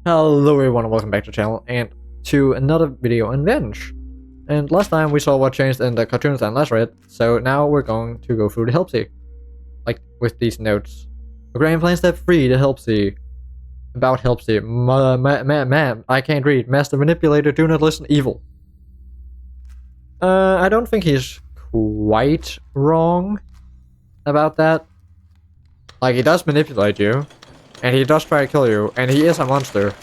Hello everyone and welcome back to the channel and to another video on Venge. And last time we saw what changed in the cartoons and let's read, so now we're going to go through the help see. Like with these notes. Grand plan step 3, the help see. About help see. Ma'am, I can't read. Master manipulator, do not listen, evil. I don't think he's quite wrong about that. Like, he does manipulate you. And he does try to kill you, and he is a monster.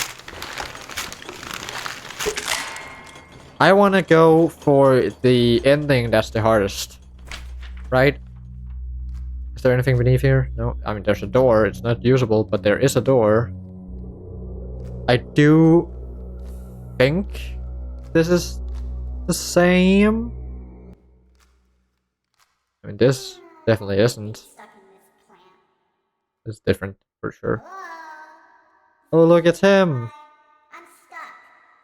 I want to go for the ending that's the hardest. Right? Is there anything beneath here? No? I mean, there's a door. It's not usable, but there is a door. I do think this is the same. I mean, this definitely isn't. It's different, for sure. Oh, look, it's him! I'm stuck.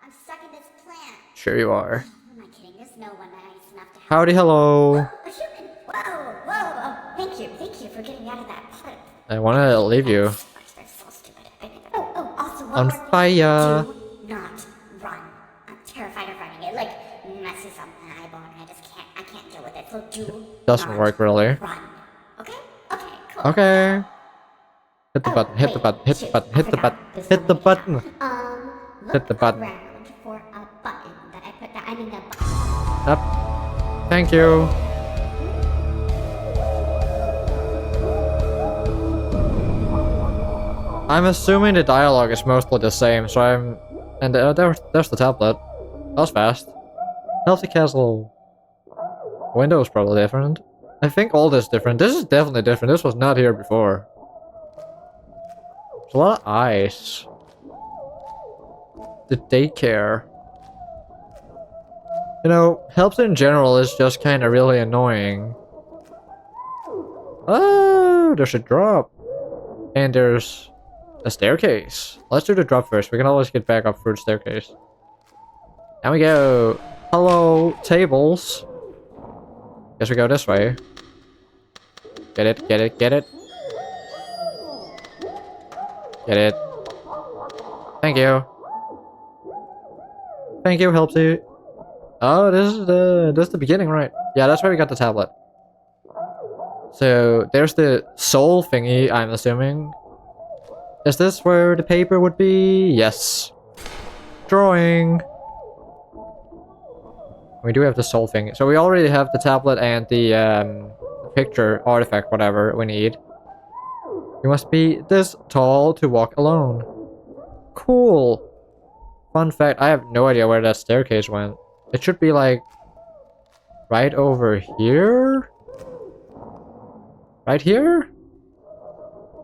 I'm stuck in this plant. Sure you are. Who am I kidding? There's no one nice enough to help. Howdy, hello. A human. Whoa. Thank you for getting out of that pit. I want to leave you. They're so stupid. Also, one On more fire. thing. Do not run. I'm terrified of running. It like messes up my eyeball and I can't deal with it. So do Doesn't not work really. run. Okay, cool. Okay. Hit the button, hit the button, hit the button, hit the button, hit the button. Hit the button. Around for a button that I put down. I mean a button. Up. Thank you. I'm assuming the dialogue is mostly the same, so I'm... And there's the tablet. That was fast. Healthy castle. Windows probably different. I think all this is different. This is definitely different. This was not here before. There's a lot of ice. The daycare. You know, helps in general is just kind of really annoying. Oh, there's a drop. And there's a staircase. Let's do the drop first. We can always get back up through the staircase. There we go. Hello, tables. Guess we go this way. Get it. Get it. Thank you. Thank you, Helpsy. Oh, this is the beginning, right? Yeah, that's where we got the tablet. So there's the soul thingy, I'm assuming. Is this where the paper would be? Yes. Drawing. We do have the soul thing. So we already have the tablet and the picture, artifact, whatever we need. You must be this tall to walk alone. Cool. Fun fact, I have no idea where that staircase went. It should be like right over here? Right here?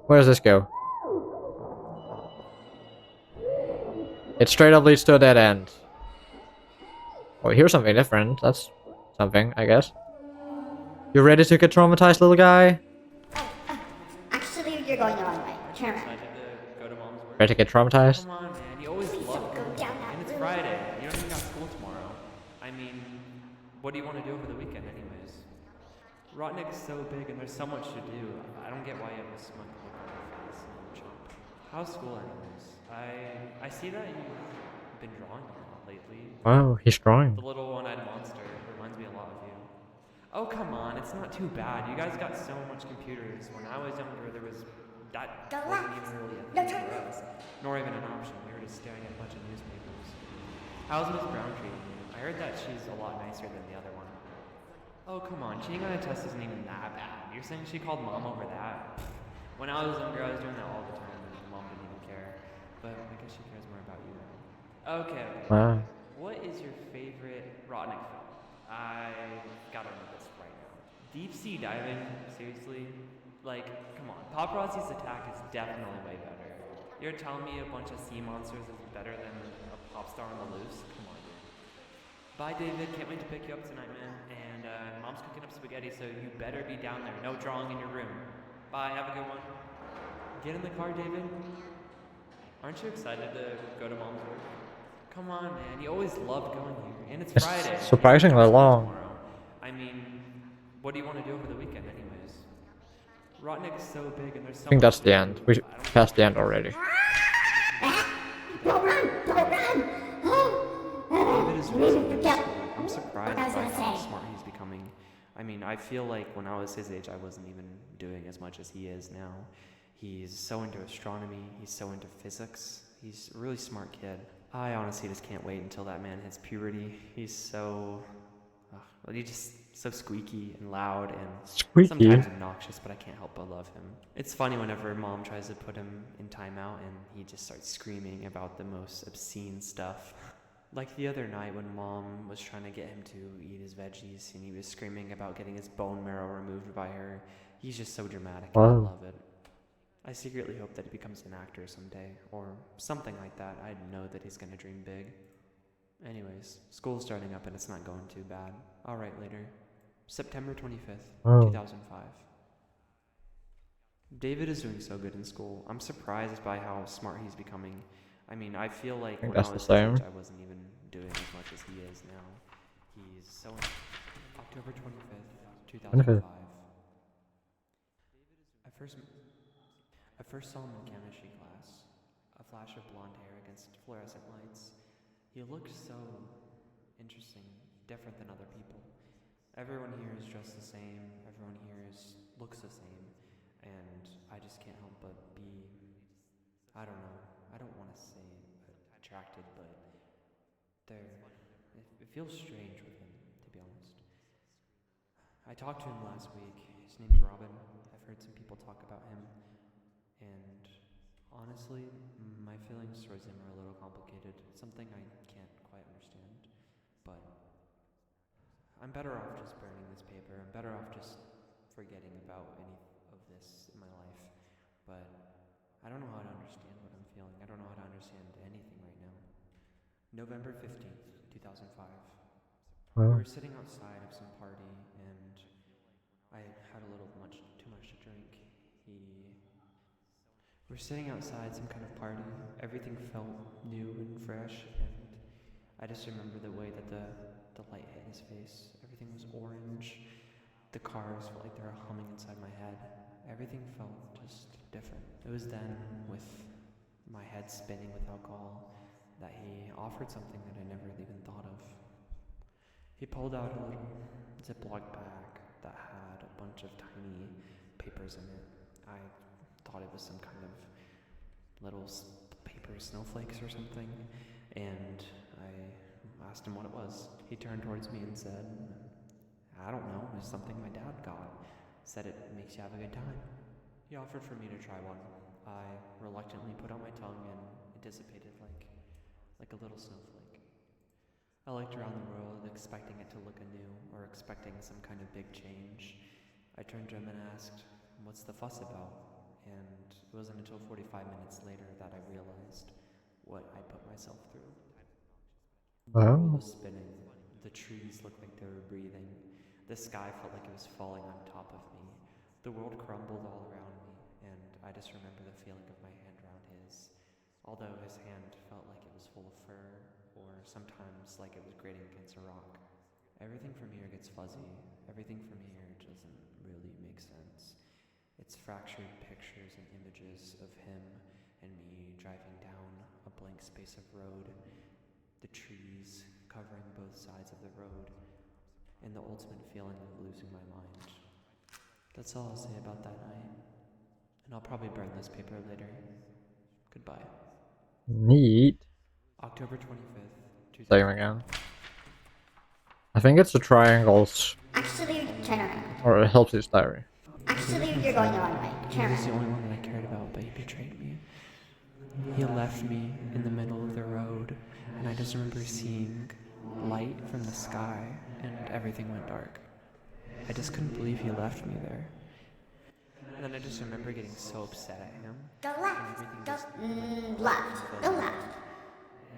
Where does this go? It straight up leads to a dead end. Oh, here's something different. That's something, I guess. You ready to get traumatized, little guy? Actually, you're going the wrong way. Turn around. Ready to get traumatized? Come on, man. You always love going. And it's Friday. You don't even got school tomorrow. I mean, what do you want to do over the weekend anyways? Rotnik's so big and there's so much to do. I don't get why you have a smug look on your face. Chump. How's school anyways? I see that you've been drawing a lot lately. Wow, he's drawing. The little one-eyed monster reminds me a lot of you. Oh, come on. It's not too bad. You guys got so much computers. When I was younger, there was... That wasn't even really a thing for us. Nor even an option. We were just staring at a bunch of newspapers. How's Miss Brown treating you? I heard that she's a lot nicer than the other one. Oh, come on. Cheating on a test isn't even that bad. You're saying she called mom over that? When I was younger, I was doing that all the time, and mom didn't even care. But I guess she cares more about you now. Okay. Wow. What is your favorite Rotnik film? I gotta know this right now. Deep sea diving? Seriously? Like, come on. Paparazzi's Attack is definitely way better. You're telling me a bunch of sea monsters is better than a pop star on the loose? Come on, dude. Bye, David. Can't wait to pick you up tonight, man. And mom's cooking up spaghetti, so you better be down there. No drawing in your room. Bye. Have a good one. Get in the car, David. Aren't you excited to go to mom's work? Come on, man. You always loved going here. And it's Friday. Surprisingly long. Tomorrow. I mean, what do you want to do over the weekend anyways? Rotnik's so big and there's so I think that's much the to end. do. We passed the end already. Ah! surprised I was by gonna how say. smart he's becoming. I mean, I feel like when I was his age, I wasn't even doing as much as he is now. He's so into astronomy, he's so into physics. He's a really smart kid. I honestly just can't wait until that man hits puberty. He's so. He's just so squeaky and loud and Squeaky. sometimes obnoxious, but I can't help but love him. It's funny whenever mom tries to put him in timeout and he just starts screaming about the most obscene stuff. Like the other night when mom was trying to get him to eat his veggies and he was screaming about getting his bone marrow removed by her. He's just so dramatic and I Wow. love it. I secretly hope that he becomes an actor someday, or something like that. I know that he's gonna dream big. Anyways, school's starting up and it's not going too bad. I'll write later. September 25th, Oh. 2005. David is doing so good in school. I'm surprised by how smart he's becoming. I mean, I feel like think when I that's the was his same. age, I wasn't even doing as much as he is now. He's so. October 25th, 2005. I first saw him in chemistry class. A flash of blonde hair against fluorescent lights. He looked so interesting, different than other people. Everyone here is dressed the same, everyone here looks the same, and I just can't help but be, I don't know, I don't want to say attracted, but it feels strange with him, to be honest. I talked to him last week. His name's Robin. I've heard some people talk about him, and honestly, my feelings towards him are a little complicated. It's something I can't quite understand, but I'm better off just burning this paper. I'm better off just forgetting about any of this in my life. But I don't know how to understand what I'm feeling. I don't know how to understand anything right now. November 15th, 2005. We Wow. were sitting outside of some party and I had a little too much to drink. We were sitting outside some kind of party. Everything felt new and fresh, and I just remember the way that the light hit his face. Everything was orange. The cars felt like they were humming inside my head. Everything felt just different. It was then, with my head spinning with alcohol, that he offered something that I never even thought of. He pulled out a little Ziploc bag that had a bunch of tiny papers in it. I thought it was some kind of little paper snowflakes or something, and I asked him what it was. He turned towards me and said, I don't know, it's something my dad got. Said it makes you have a good time. He offered for me to try one. I reluctantly put out my tongue and it dissipated like a little snowflake. I looked around the world, expecting it to look anew, or expecting some kind of big change. I turned to him and asked, what's the fuss about? And it wasn't until 45 minutes later that I realized what I put myself through. The world Wow. was spinning. The trees looked like they were breathing. The sky felt like it was falling on top of me. The world crumbled all around me, and I just remember the feeling of my hand around his. Although his hand felt like it was full of fur, or sometimes like it was grating against a rock. Everything from here gets fuzzy. Everything from here doesn't really make sense. It's fractured pictures and images of him and me driving down a blank space of road, the trees covering both sides of the road, and the ultimate feeling of losing my mind. That's all I'll say about that night. And I'll probably burn this paper later. Goodbye. Neat. October 25th, Same 2005. again. I think it's the triangles, Actually, turn around. or it helps his diary. Actually, you're going the wrong way. He Turn was the around. only one that I cared about, but he betrayed me. He left me in the middle of the road, and I just remember seeing light from the sky, and everything went dark. I just couldn't believe he left me there. And then I just remember getting so upset at him. Go And left. everything Go just left. Go left.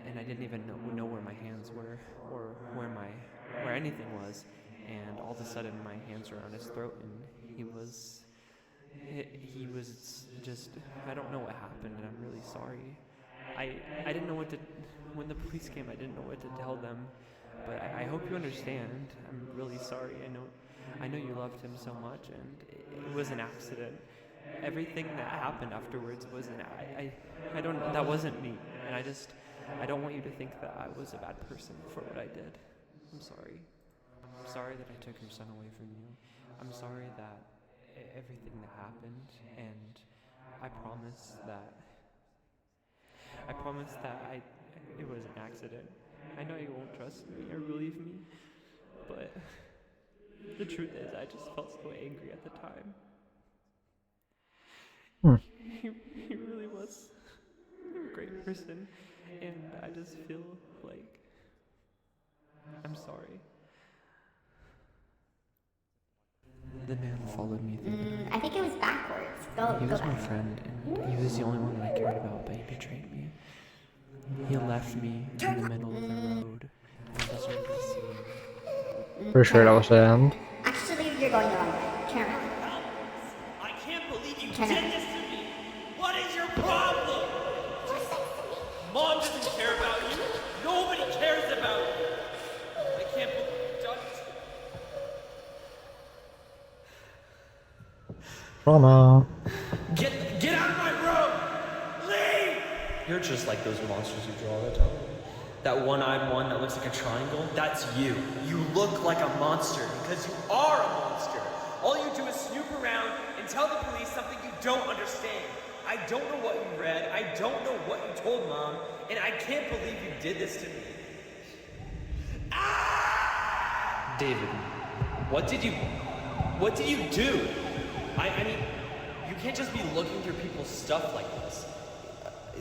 and I didn't even know where my hands were or where anything was. And all of a sudden, my hands were on his throat, and he was just, I don't know what happened, and I'm really sorry. I didn't know what to, when the police came, I didn't know what to tell them, but I hope you understand. I'm really sorry. I know you loved him so much, and it was an accident. Everything that happened afterwards wasn't, I don't, that wasn't me, and I don't want you to think that I was a bad person for what I did. I'm sorry. sorry that I took your son away from you. I'm sorry that everything that happened, and I promise that it was an accident. I know you won't trust me or believe me, but the truth is I just felt so angry at the time. He really was a great person, and I just feel like I'm sorry. The man followed me through the night. I think it was backwards. He Go was my back. friend, and he was the only one that I cared about, but he betrayed me. He left me in the middle of the road in a deserted scene. Pretty sure that was the end. Actually, you're going the wrong way. Turn around. I can't believe you Turn did around. this to me! What is your problem? Mom doesn't care about you. Nobody cares about you. I can't believe you've done this. Trauma. Get out of my room! Leave! You're just like those monsters you draw all the time. That one-eyed one that looks like a triangle, that's you. You look like a monster because you are a monster. All you do is snoop around and tell the police something you don't understand. I don't know what you read. I don't know what you told Mom, and I can't believe you did this to me. David, what did you do? I mean, you can't just be looking through people's stuff like this.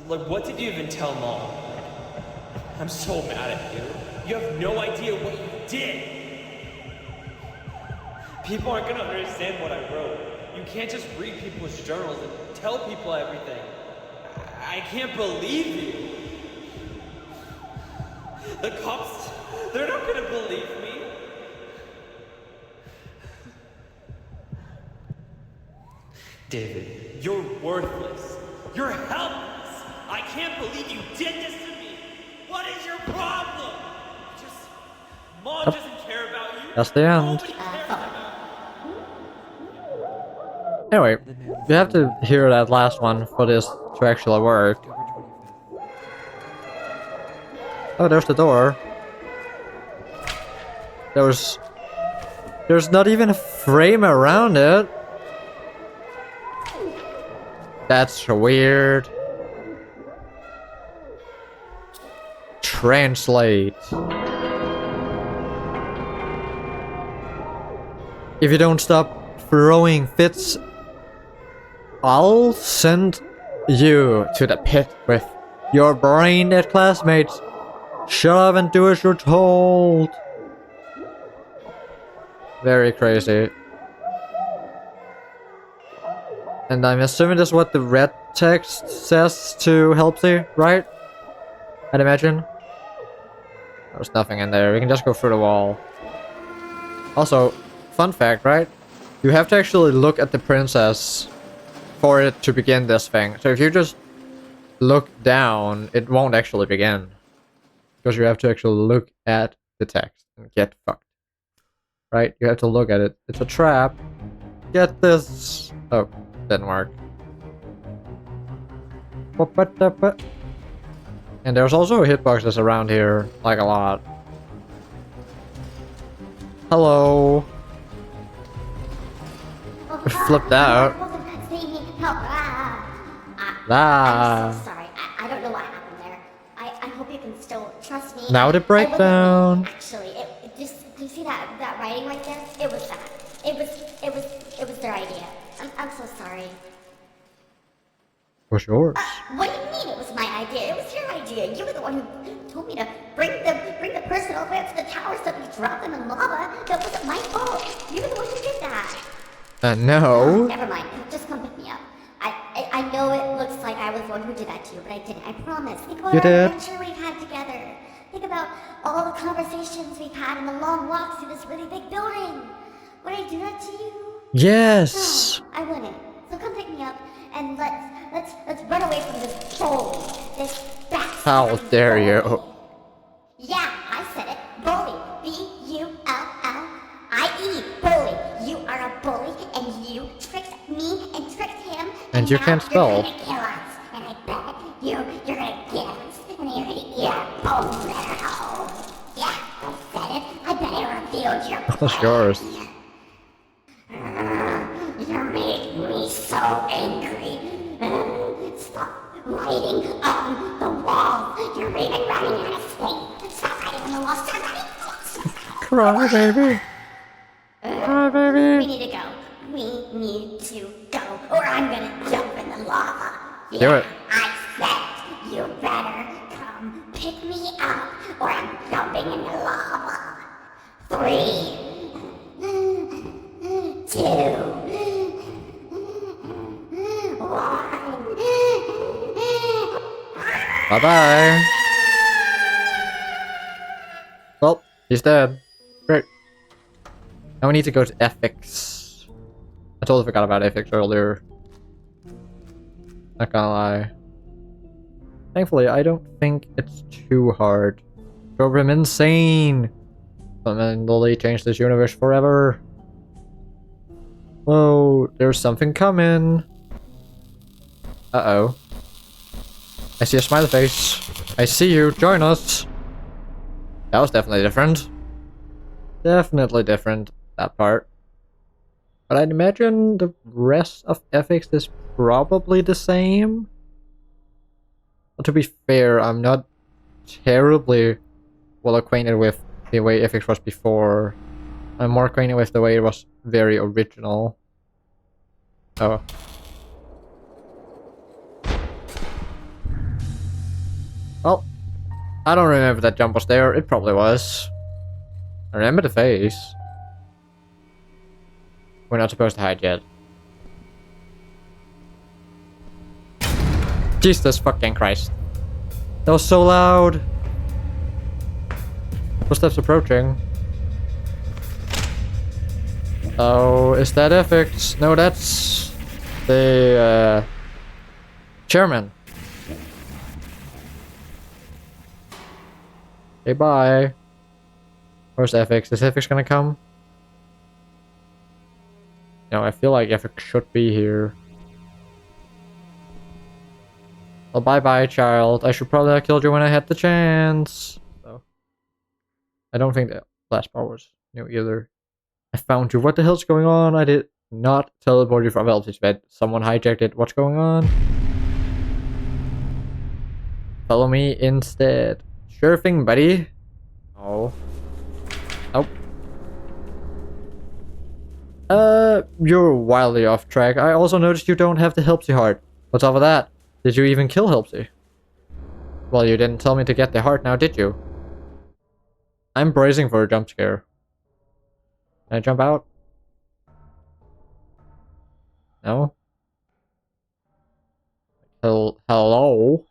Like, what did you even tell Mom? I'm so mad at you. You have no idea what you did. People aren't gonna understand what I wrote. You can't just read people's journals and tell people everything. I can't believe you. The cops, they're not gonna believe me. David, You're worthless. You're helpless. I can't believe you did this to me. What is your problem? Mom doesn't care about you. That's the end. Nobody cares about you. Anyway, you have to hear that last one for this to actually work. October 25th. Oh, there's the door. There's not even a frame around it. That's weird. Translate. If you don't stop throwing fits, I'll send you to the pit with your brain dead classmates. Shut up and do as you're told. Very crazy. And I'm assuming this is what the red text says to Helpsy, right? I'd imagine. There's nothing in there. We can just go through the wall. Also, fun fact, right? You have to actually look at the princess for it to begin this thing. So if you just look down, it won't actually begin. Because you have to actually look at the text and get fucked. Right? You have to look at it. It's a trap. Get this. Oh, didn't work. And there's also hitboxes around here, like a lot. Hello. Flipped out. I'm so sorry. I don't know what happened there. I hope you can still trust me. Now the breakdown. Actually, it just, do you see that writing right there? It was that. It was their idea. I'm so sorry. What's yours? What do you mean it was my idea? It was your idea. You were the one who told me to bring the person all the way up to the tower so we drop them in lava. That wasn't my fault. You were the one who did that. No. Never mind. Just come pick me up. I know it looks like I was the one who did that to you, but I didn't. I promise. Think about You our did. adventure we've had together. Think about all the conversations we've had and the long walks through this really big building. Would I do that to you? Yes. No, I wouldn't. So come pick me up and let's run away from this bully. This bastard. How dare you? bully. Yeah, I said it. Bully. B-U-L-L-I-E. Bully. You are a bully and you tricked me and tricked him. And you now can't spell. You're gonna kill us. And I bet you're gonna get us. And you're gonna eat our bones now. Yeah, I said it. I bet I revealed your That's yours. You make me so angry. Stop writing on the wall. You're really running out of space. Stop writing on the wall. Stop writing. Cry, baby. Cry, baby. We need to go. We need to go, or I'm gonna jump in the lava. Do it. I said you better come pick me up, or I'm jumping in the lava. 3, 2, 1. Bye-bye. Well, he's dead. Great. Now we need to go to ethics. I totally forgot about ethics earlier. Not gonna lie. Thankfully, I don't think it's too hard. Drove him insane. Fundamentally change this universe forever. Whoa, there's something coming. Uh-oh. I see a smiley face. I see you. Join us. That was definitely different. Definitely different, that part. But I'd imagine the rest of ethics is probably the same. But to be fair, I'm not terribly well acquainted with the way ethics was before. I'm more acquainted with the way it was very original. Oh. Well, I don't remember that jump was there. It probably was. I remember the face. We're not supposed to hide yet. Jesus fucking Christ. That was so loud. Footsteps approaching. Oh, is that ethics? No, that's the chairman. Okay, bye. Where's ethics? Is ethics gonna come? No, I feel like ethics should be here. Well, bye-bye, child. I should probably have killed you when I had the chance. So, I don't think the last part was new either. I found you. What the hell's going on? I did not teleport you from Elfie's bed. Someone hijacked it. What's going on? Follow me instead. Sure thing, buddy. Oh. Oh. You're wildly off track. I also noticed you don't have the Helpsy heart. What's up with that? Did you even kill Helpsy? Well, you didn't tell me to get the heart now, did you? I'm bracing for a jump scare. Can I jump out? No? Hello?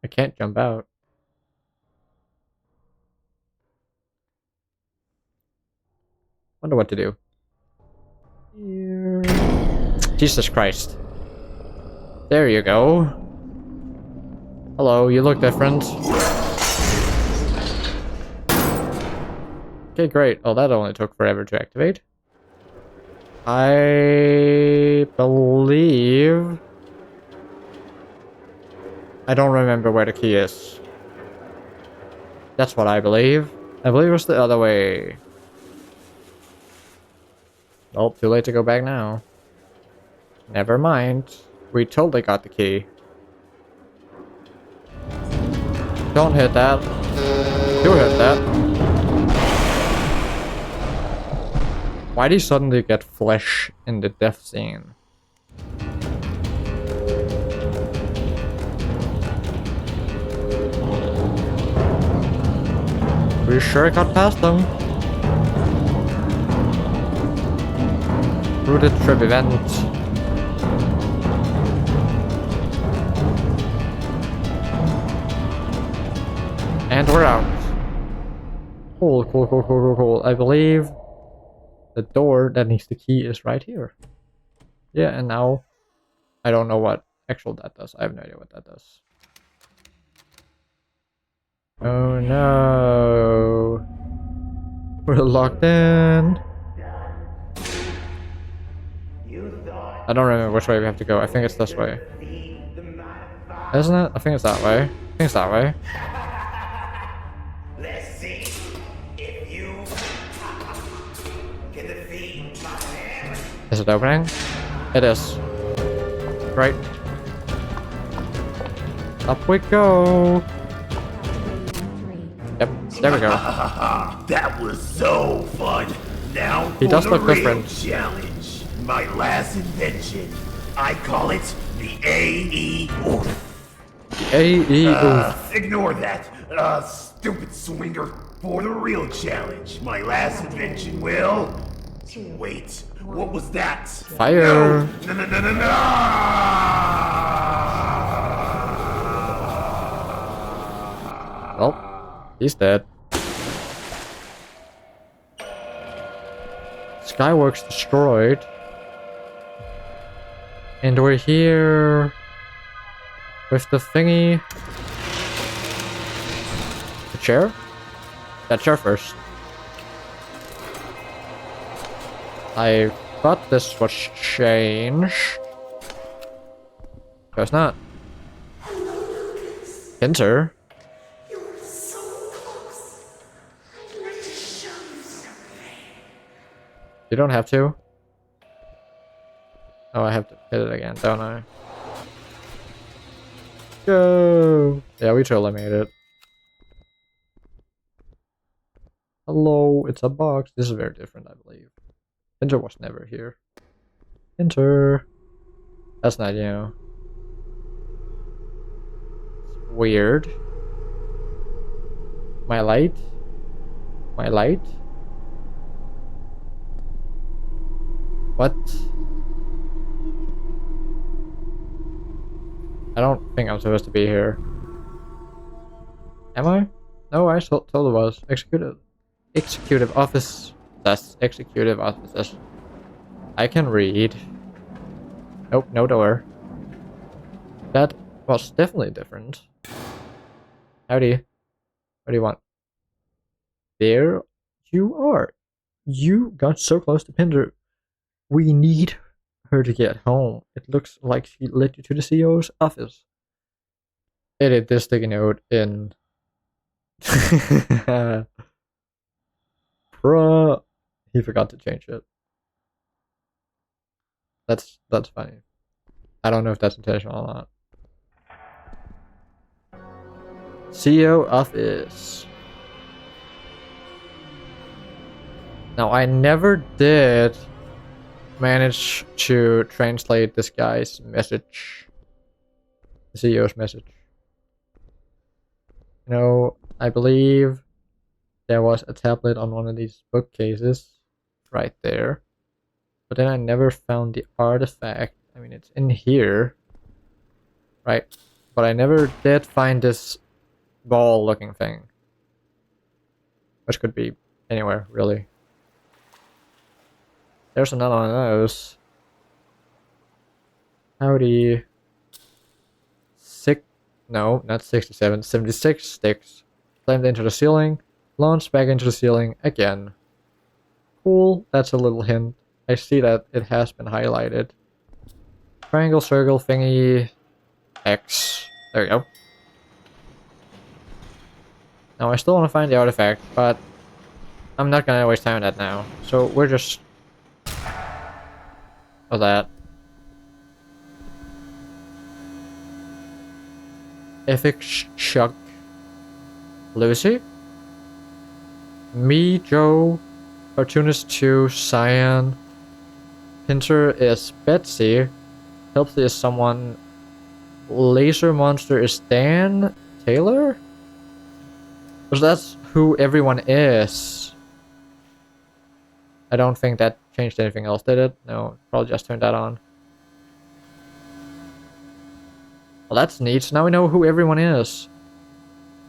I can't jump out. Wonder what to do. Here. Jesus Christ. There you go. Hello, you look different. Okay, great. Oh, that only took forever to activate. I believe... I don't remember where the key is. That's what I believe. I believe it was the other way. Oh, too late to go back now. Never mind. We totally got the key. Don't hit that. Do hit that. Why do you suddenly get flesh in the death scene? We sure got past them. Through the trip event. And we're out. Cool, cool, cool, cool, cool, cool. I believe the door that needs the key is right here. Yeah, and now I don't know what actual that does. I have no idea what that does. Oh no. We're locked in. I don't remember which way we have to go. I think it's this way. Isn't it? I think it's that way. I think it's that way. Let's see Is it opening? It is. Right. Up we go. Yep, there we go. That was so fun. Now He for does the look real different. challenge. My last invention. I call it the AE Oof. Oof. Ignore that. Stupid swinger. For the real challenge. My last invention will... Wait, what was that? Fire. No, no, no, no, no, no. Well, he's dead. Skyworks destroyed. And we're here with the thingy. The chair? That chair first. I thought this was change. No, it's not. Enter. You don't have to. Oh, I have to hit it again, don't I? Go! Yeah, we totally made it. Hello, it's a box. This is very different, I believe. Enter was never here. Enter. That's not, you know. It's weird. My light? My light? What? I don't think I'm supposed to be here. Am I? No, I totally was. Executive office. That's executive offices. I can read. Nope, no door. That was definitely different. Howdy. What do you want? There you are. You got so close to Pinder. We need her to get home. It looks like she led you to the CEO's office. Edit this sticky note in... Bruh. He forgot to change it. That's funny. I don't know if that's intentional or not. CEO office. Now I never did manage to translate this guy's message. The CEO's message. You know, I believe there was a tablet on one of these bookcases right there. But then I never found the artifact. I mean, it's in here. Right. But I never did find this ball looking thing. Which could be anywhere, really. There's another one of those. Howdy. No, not 67. 76 sticks. Slammed into the ceiling. Launched back into the ceiling again. Cool. That's a little hint. I see that it has been highlighted. Triangle, circle, thingy, X. There we go. Now I still want to find the artifact, but I'm not gonna waste time on that now. So we're just... Oh, that. Epic Chuck. Lucy? Me, Joe. Cartoonist 2, Cyan. Pinter is Betsy. Helpsy is someone. Laser Monster is Dan Taylor? Because that's who everyone is. I don't think that changed anything else, did it? No, probably just turned that on. Well, that's neat. So now we know who everyone is.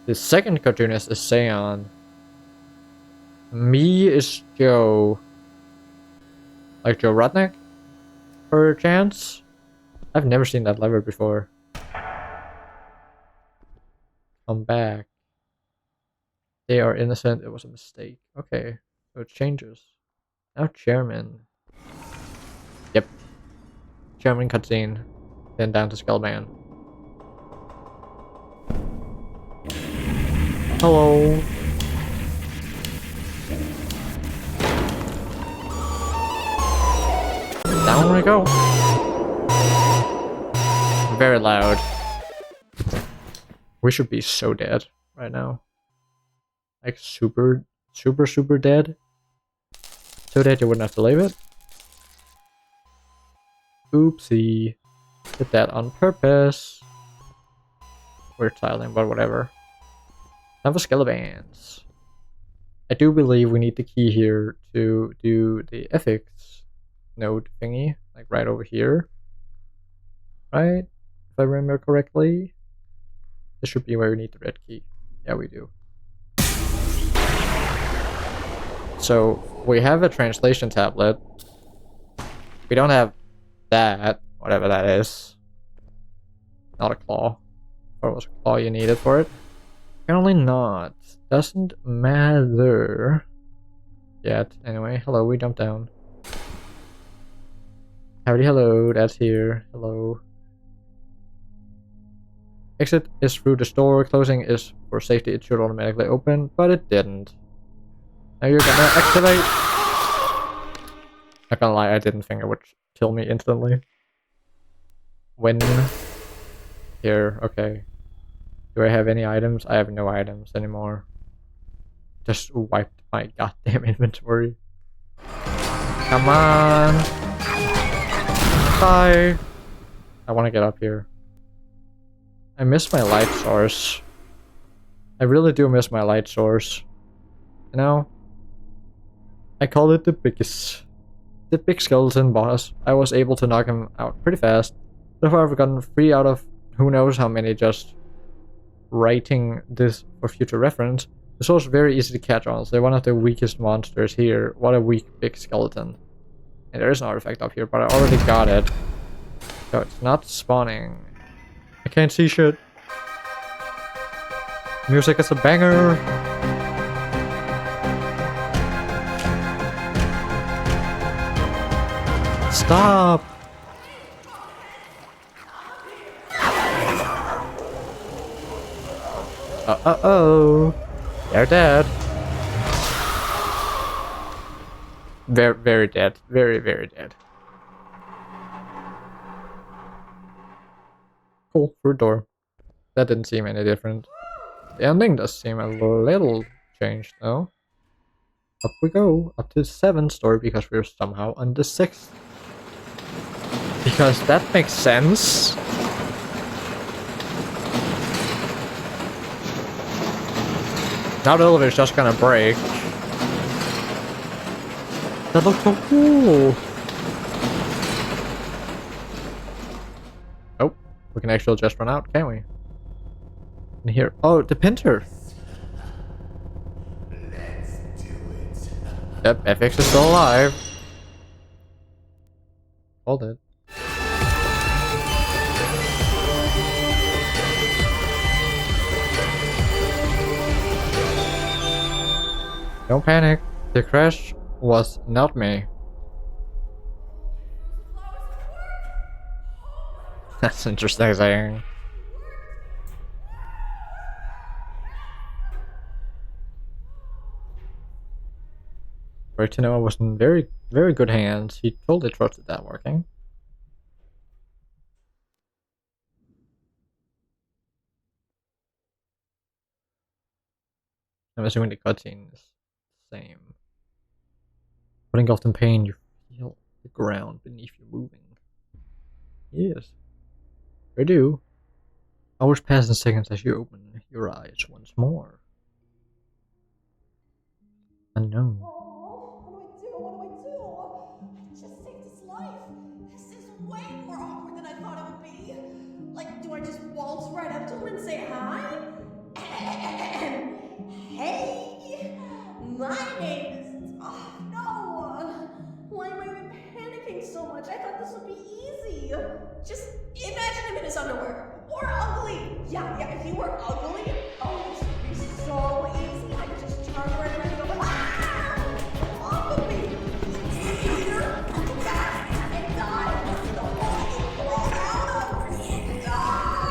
The second cartoonist is Cyan. Me is Joe. Like Joe Rudnick? Per chance? I've never seen that lever before. Come back. They are innocent. It was a mistake. Okay. So it changes. Now chairman. Yep. Chairman cutscene. Then down to Skullman. Hello. Down we go. Very loud. We should be so dead right now. Like super dead. So dead you wouldn't have to believe it. Oopsie. Did that on purpose. We're tiling, but whatever. Time for skeletons. I do believe we need the key here to do the ethics node thingy. Like right over here. Right? If I remember correctly. This should be where we need the red key. Yeah, we do. So, we have a translation tablet. We don't have that, whatever that is. Not a claw. Or was a claw you needed for it? Apparently not. Doesn't matter. Yet. Anyway, hello, we jumped down. Howdy, hello, that's here. Hello. Exit is through the store. Closing is for safety. It should automatically open, but it didn't. Now you're gonna activate. Not gonna lie, I didn't think it would kill me instantly. When? Here, okay. Do I have any items? I have no items anymore. Just wiped my goddamn inventory. Come on! Bye! I wanna get up here. I miss my light source. I really do miss my light source. You know? I call it the biggest. The big skeleton boss. I was able to knock him out pretty fast. So far I've gotten 3 out of who knows how many just writing this for future reference. This was very easy to catch on. So one of the weakest monsters here. What a weak big skeleton. And there is an artifact up here, but I already got it. So it's not spawning. I can't see shit. Music is a banger. Stop. Uh-oh. They're dead. Very, very dead. Very, very dead. Cool, through door. That didn't seem any different. The ending does seem a little changed though. Up we go, up to the 7th story because we're somehow on the 6th. Because that makes sense. Now the elevator's just gonna break. That looks so cool. Oh, we can actually just run out, can't we? And here, oh, the printer. Let's do it. Yep, FX is still alive. Hold it. Don't panic. The crash was not me. That's interesting. Great to know I was in very, very good hands. He totally trusted that working. I'm assuming the cutscene is the same. Putting off in pain, you feel the ground beneath you moving. Yes, I do. Hours pass in seconds as you open your eyes once more. Unknown. Oh, what do? What do? I just saved his life. This is way more awkward than I thought it would be. Like, do I just waltz right up to him and say hi? Hey, my name is. Oh no! Why am I even panicking so much? I thought this would be easy. Just imagine him in his underwear or ugly. Yeah. If he were ugly, oh, this would be so easy. I could just turn right around and go. Off of me! Here, fast, and die! The hole you crawl out of! Die!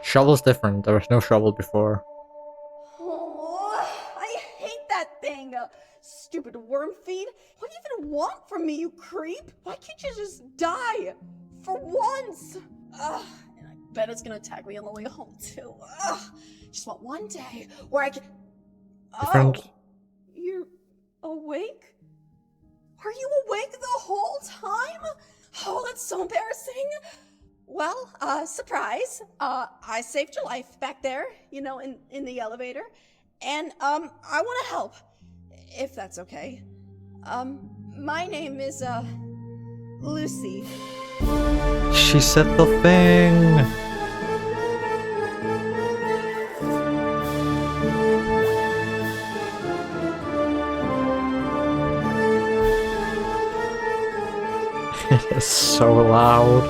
Shovel's different. There was no shovel before. Oh, I hate that thing! Stupid worm feed. What do you even want from me, you creep? Why can't you just die? For once! Ugh, and I bet it's gonna attack me on the way home, too. Ugh, just want one day where I can... Different. Oh, you're awake? Are you awake the whole time? Oh, that's so embarrassing. Well, surprise. I saved your life back there, you know, in the elevator. And, I want to help, if that's okay. My name is, Lucy. She said the thing. It is so loud.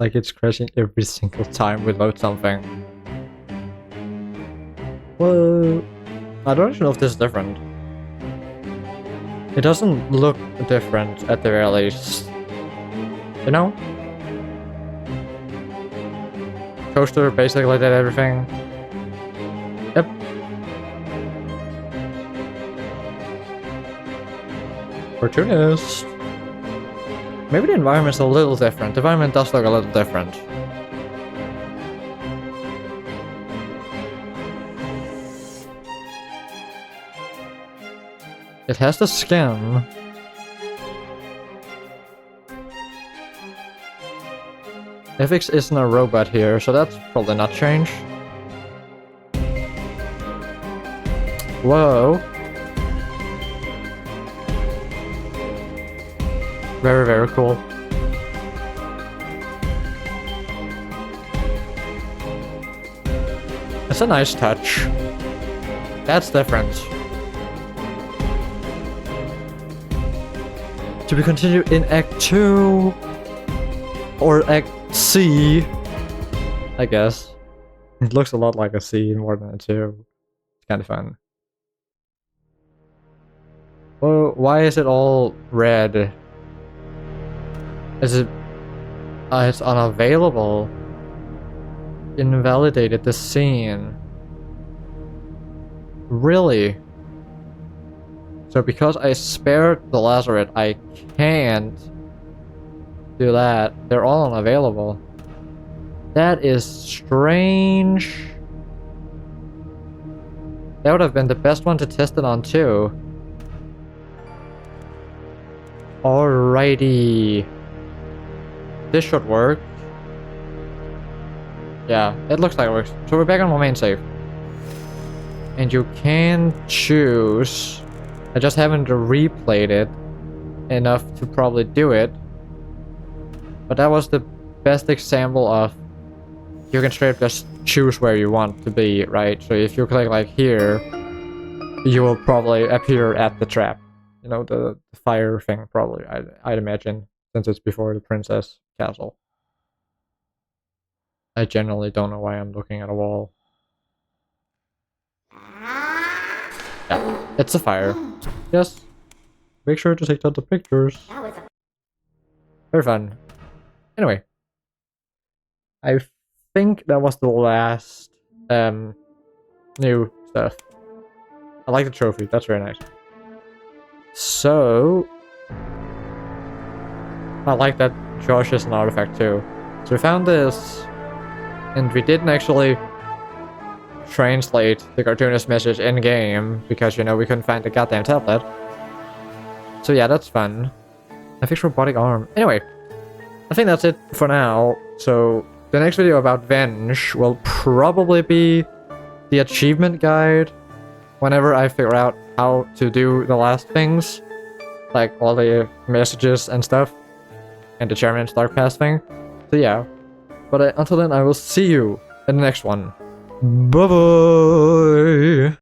Like it's crashing every single time we load something. Well, I don't know if this is different. It doesn't look different at the very least. You know? Coaster basically did everything. Yep. Cartoonist. Maybe the environment's a little different. The environment does look a little different. It has the skin. FX isn't a robot here, so that's probably not changed. Whoa. Very, very cool. It's a nice touch. That's different. To be continued in Act 2 or Act C, I guess. It looks a lot like a C more than a 2. It's kind of fun. Well, why is it all red? Is it... it's unavailable. Invalidated the scene. Really? So because I spared the Lazarus, I can't do that. They're all unavailable. That is strange. That would have been the best one to test it on too. Alrighty. This should work. Yeah, it looks like it works. So we're back on my main save. And you can choose. I just haven't replayed it enough to probably do it. But that was the best example of you can straight up just choose where you want to be, right? So if you click like here, you will probably appear at the trap. You know, the fire thing probably, I'd imagine, since it's before the princess castle. I generally don't know why I'm looking at a wall. Yeah, it's a fire. Yes. Make sure to take out the pictures. That was a Very fun. Anyway. I think that was the last new stuff. I like the trophy, that's very nice. So I like that Josh is an artifact too. So we found this, and we didn't actually translate the cartoonist message in game because, you know, we couldn't find the goddamn tablet. So yeah, that's fun. I fixed robotic arm. Anyway, I think that's it for now. So the next video about Venge will probably be the achievement guide whenever I figure out how to do the last things, like all the messages and stuff, and the Chairman's Dark Past thing. So yeah, but until then I will see you in the next one. Bye bye!